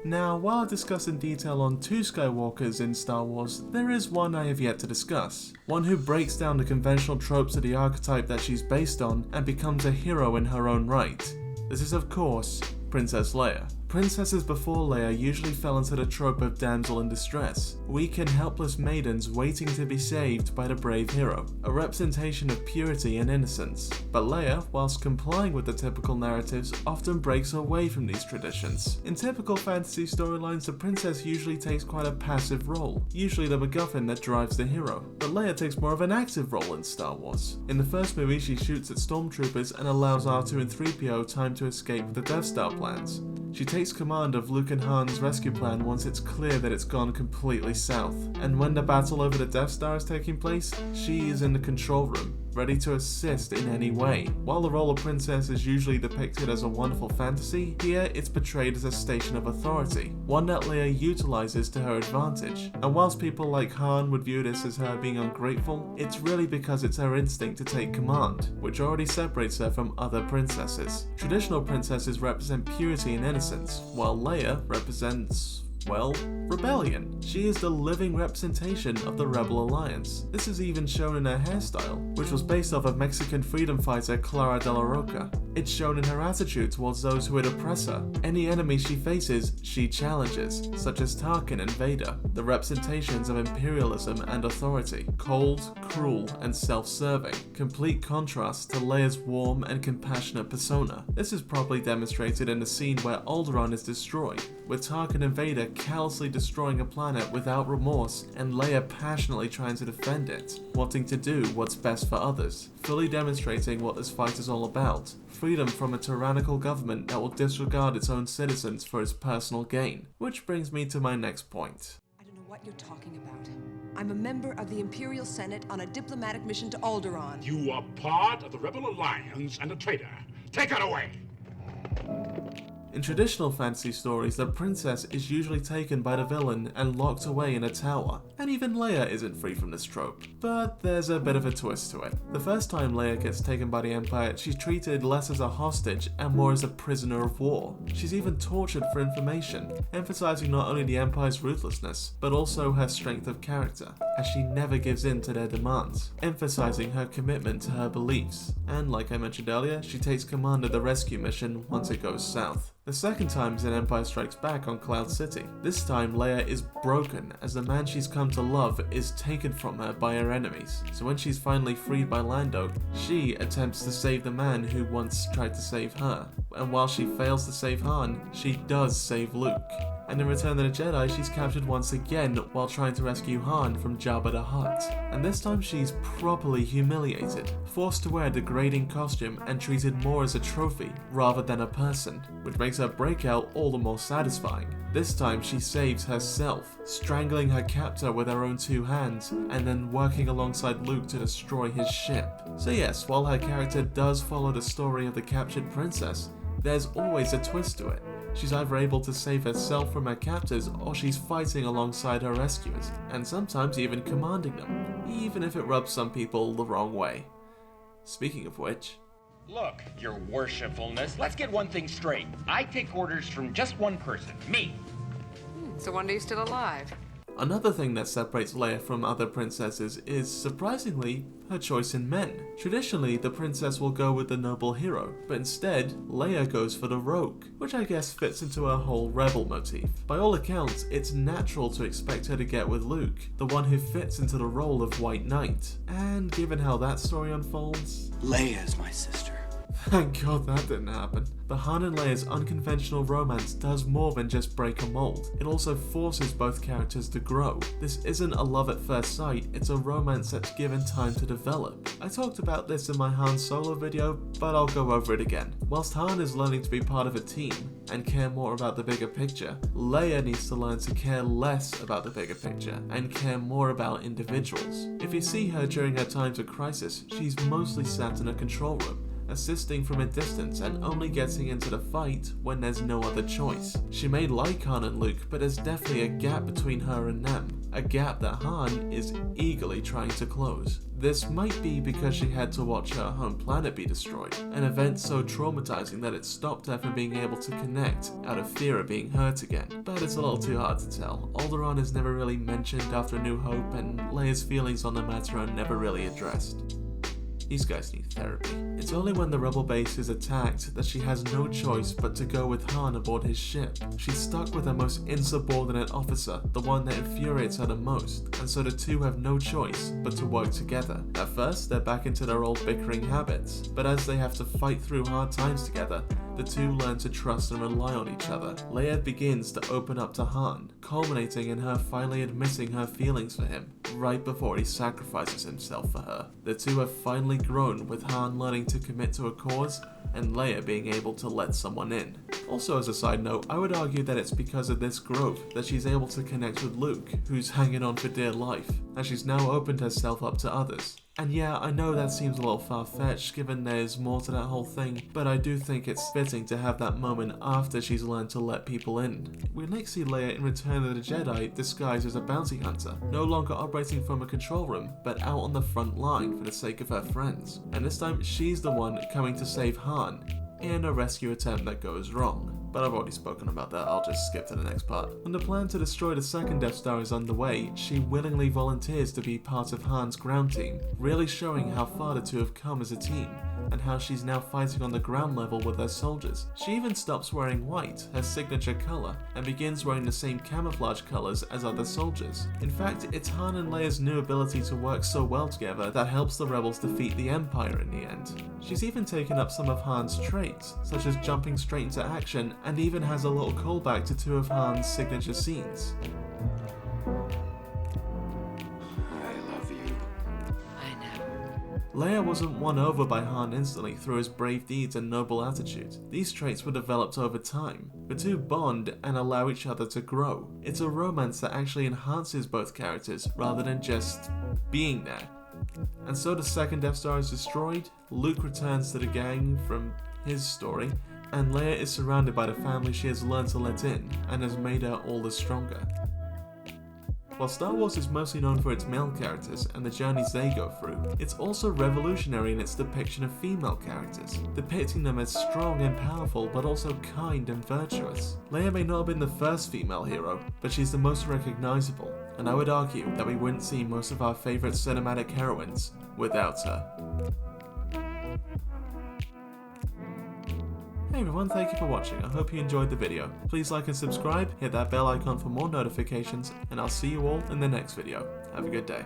Now, while I discuss in detail on 2 Skywalkers in Star Wars, there is one I have yet to discuss. One who breaks down the conventional tropes of the archetype that she's based on and becomes a hero in her own right. This is, of course, Princess Leia. Princesses before Leia usually fell into the trope of damsel in distress, weak and helpless maidens waiting to be saved by the brave hero, a representation of purity and innocence. But Leia, whilst complying with the typical narratives, often breaks away from these traditions. In typical fantasy storylines, the princess usually takes quite a passive role, usually the MacGuffin that drives the hero, but Leia takes more of an active role in Star Wars. In the first movie, she shoots at stormtroopers and allows R2 and 3PO time to escape with the Death Star plans. She takes command of Luke and Han's rescue plan once it's clear that it's gone completely south. And when the battle over the Death Star is taking place, she is in the control room, ready to assist in any way. While the role of princess is usually depicted as a wonderful fantasy, here it's portrayed as a station of authority, one that Leia utilizes to her advantage. And whilst people like Han would view this as her being ungrateful, it's really because it's her instinct to take command, which already separates her from other princesses. Traditional princesses represent purity and innocence, while Leia represents, well, rebellion. She is the living representation of the Rebel Alliance. This is even shown in her hairstyle, which was based off of Mexican freedom fighter Clara de la Roca. It's shown in her attitude towards those who would oppress her. Any enemy she faces, she challenges, such as Tarkin and Vader, the representations of imperialism and authority, cold, cruel, and self-serving, complete contrast to Leia's warm and compassionate persona. This is properly demonstrated in the scene where Alderaan is destroyed, with Tarkin and Vader callously destroying a planet without remorse and Leia passionately trying to defend it, wanting to do what's best for others, fully demonstrating what this fight is all about. Freedom from a tyrannical government that will disregard its own citizens for its personal gain. Which brings me to my next point. I don't know what you're talking about. I'm a member of the Imperial Senate on a diplomatic mission to Alderaan. You are part of the Rebel Alliance and a traitor. Take her away! In traditional fantasy stories, the princess is usually taken by the villain and locked away in a tower, and even Leia isn't free from this trope. But there's a bit of a twist to it. The first time Leia gets taken by the Empire, she's treated less as a hostage and more as a prisoner of war. She's even tortured for information, emphasizing not only the Empire's ruthlessness, but also her strength of character, as she never gives in to their demands, emphasizing her commitment to her beliefs. And like I mentioned earlier, she takes command of the rescue mission once it goes south. The second time is in Empire Strikes Back on Cloud City. This time Leia is broken as the man she's come to love is taken from her by her enemies. So when she's finally freed by Lando, she attempts to save the man who once tried to save her. And while she fails to save Han, she does save Luke. And in Return of the Jedi, she's captured once again while trying to rescue Han from Jabba the Hutt. And this time she's properly humiliated, forced to wear a degrading costume and treated more as a trophy rather than a person, which makes her breakout all the more satisfying. This time she saves herself, strangling her captor with her own 2 hands, and then working alongside Luke to destroy his ship. So yes, while her character does follow the story of the captured princess, there's always a twist to it. She's either able to save herself from her captors, or she's fighting alongside her rescuers, and sometimes even commanding them, even if it rubs some people the wrong way. Speaking of which... Look, your worshipfulness, let's get one thing straight. I take orders from just one person, me. It's a wonder you're still alive. Another thing that separates Leia from other princesses is, surprisingly, her choice in men. Traditionally, the princess will go with the noble hero, but instead, Leia goes for the rogue, which I guess fits into her whole rebel motif. By all accounts, it's natural to expect her to get with Luke, the one who fits into the role of White Knight. And given how that story unfolds... Leia's my sister. Thank God that didn't happen. But Han and Leia's unconventional romance does more than just break a mold. It also forces both characters to grow. This isn't a love at first sight, it's a romance that's given time to develop. I talked about this in my Han Solo video, but I'll go over it again. Whilst Han is learning to be part of a team and care more about the bigger picture, Leia needs to learn to care less about the bigger picture and care more about individuals. If you see her during her times of crisis, she's mostly sat in a control room, assisting from a distance and only getting into the fight when there's no other choice. She may like Han and Luke, but there's definitely a gap between her and them. a gap that Han is eagerly trying to close. This might be because she had to watch her home planet be destroyed, an event so traumatizing that it stopped her from being able to connect out of fear of being hurt again. But it's a little too hard to tell. Alderaan is never really mentioned after A New Hope, and Leia's feelings on the matter are never really addressed. These guys need therapy. It's only when the rebel base is attacked that she has no choice but to go with Han aboard his ship. She's stuck with her most insubordinate officer, the one that infuriates her the most, and so the two have no choice but to work together. At first, they're back into their old bickering habits, but as they have to fight through hard times together, the two learn to trust and rely on each other. Leia begins to open up to Han, culminating in her finally admitting her feelings for him, right before he sacrifices himself for her. The two have finally grown, with Han learning to commit to a cause, and Leia being able to let someone in. Also, as a side note, I would argue that it's because of this growth that she's able to connect with Luke, who's hanging on for dear life, as she's now opened herself up to others. And yeah, I know that seems a little far-fetched given there's more to that whole thing, but I do think it's fitting to have that moment after she's learned to let people in. We next see Leia in Return of the Jedi disguised as a bounty hunter, no longer operating from a control room, but out on the front line for the sake of her friends. And this time, she's the one coming to save Han, in a rescue attempt that goes wrong. But I've already spoken about that, I'll just skip to the next part. When the plan to destroy the second Death Star is underway, she willingly volunteers to be part of Han's ground team, really showing how far the two have come as a team, and how she's now fighting on the ground level with her soldiers. She even stops wearing white, her signature color, and begins wearing the same camouflage colors as other soldiers. In fact, it's Han and Leia's new ability to work so well together that helps the rebels defeat the Empire in the end. She's even taken up some of Han's traits, such as jumping straight into action, and even has a little callback to two of Han's signature scenes. Leia wasn't won over by Han instantly through his brave deeds and noble attitude. These traits were developed over time. The two bond and allow each other to grow. It's a romance that actually enhances both characters rather than just being there. And so the second Death Star is destroyed, Luke returns to the gang from his story, and Leia is surrounded by the family she has learned to let in and has made her all the stronger. While Star Wars is mostly known for its male characters and the journeys they go through, it's also revolutionary in its depiction of female characters, depicting them as strong and powerful but also kind and virtuous. Leia may not have been the first female hero, but she's the most recognizable, and I would argue that we wouldn't see most of our favorite cinematic heroines without her. Hey everyone, thank you for watching. I hope you enjoyed the video. Please like and subscribe, hit that bell icon for more notifications, and I'll see you all in the next video. Have a good day.